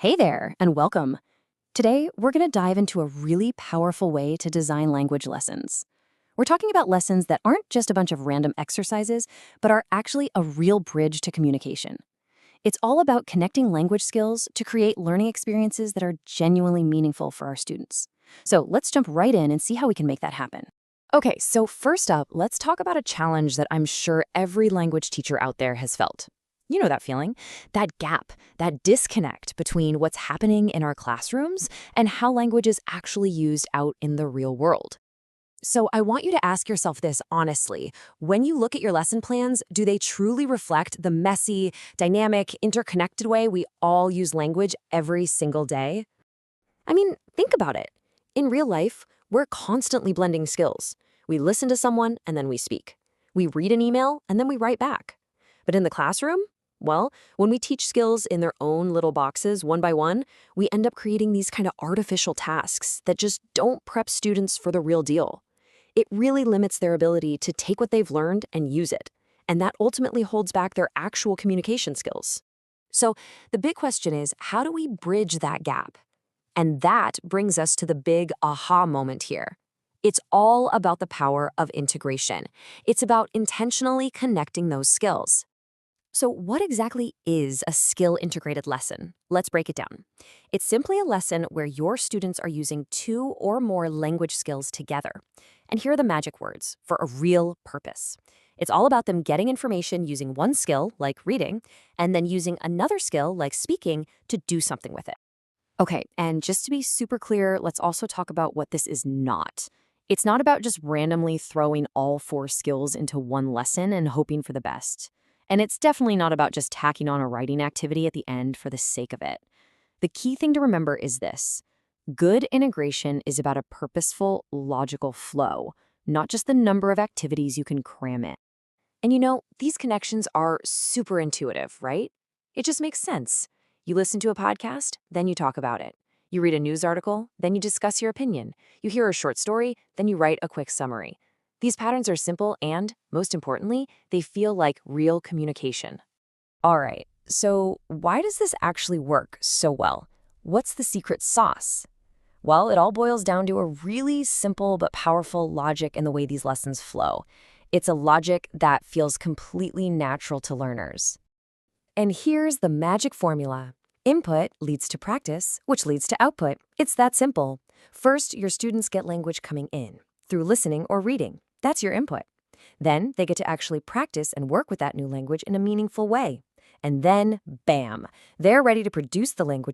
Hey there, and welcome. Today, we're going to dive into a really powerful way to design language lessons. We're talking about lessons that aren't just a bunch of random exercises, but are actually a real bridge to communication. It's all about connecting language skills to create learning experiences that are genuinely meaningful for our students. So let's jump right in and see how we can make that happen. Okay, so first up, let's talk about a challenge that I'm sure every language teacher out there has felt. You know that feeling, that gap, that disconnect between what's happening in our classrooms and how language is actually used out in the real world. So I want you to ask yourself this honestly. When you look at your lesson plans, do they truly reflect the messy, dynamic, interconnected way we all use language every single day? I mean, think about it. In real life, we're constantly blending skills. We listen to someone and then we speak. We read an email and then we write back. But in the classroom, well, when we teach skills in their own little boxes one by one, we end up creating these kind of artificial tasks that just don't prep students for the real deal. It really limits their ability to take what they've learned and use it. And that ultimately holds back their actual communication skills. So the big question is, how do we bridge that gap? And that brings us to the big aha moment here. It's all about the power of integration. It's about intentionally connecting those skills. So what exactly is a skill-integrated lesson? Let's break it down. It's simply a lesson where your students are using two or more language skills together. And here are the magic words for a real purpose. It's all about them getting information using one skill, like reading, and then using another skill, like speaking, to do something with it. Okay, and just to be super clear, let's also talk about what this is not. It's not about just randomly throwing all four skills into one lesson and hoping for the best. And it's definitely not about just tacking on a writing activity at the end for the sake of it. The key thing to remember is this. Good integration is about a purposeful, logical flow, not just the number of activities you can cram in. And you know, these connections are super intuitive, right? It just makes sense. You listen to a podcast, then you talk about it. You read a news article, then you discuss your opinion. You hear a short story, then you write a quick summary. These patterns are simple and, most importantly, they feel like real communication. All right, so why does this actually work so well? What's the secret sauce? Well, it all boils down to a really simple but powerful logic in the way these lessons flow. It's a logic that feels completely natural to learners. And here's the magic formula. Input leads to practice, which leads to output. It's that simple. First, your students get language coming in through listening or reading. That's your input. Then they get to actually practice and work with that new language in a meaningful way. And then, bam, they're ready to produce the language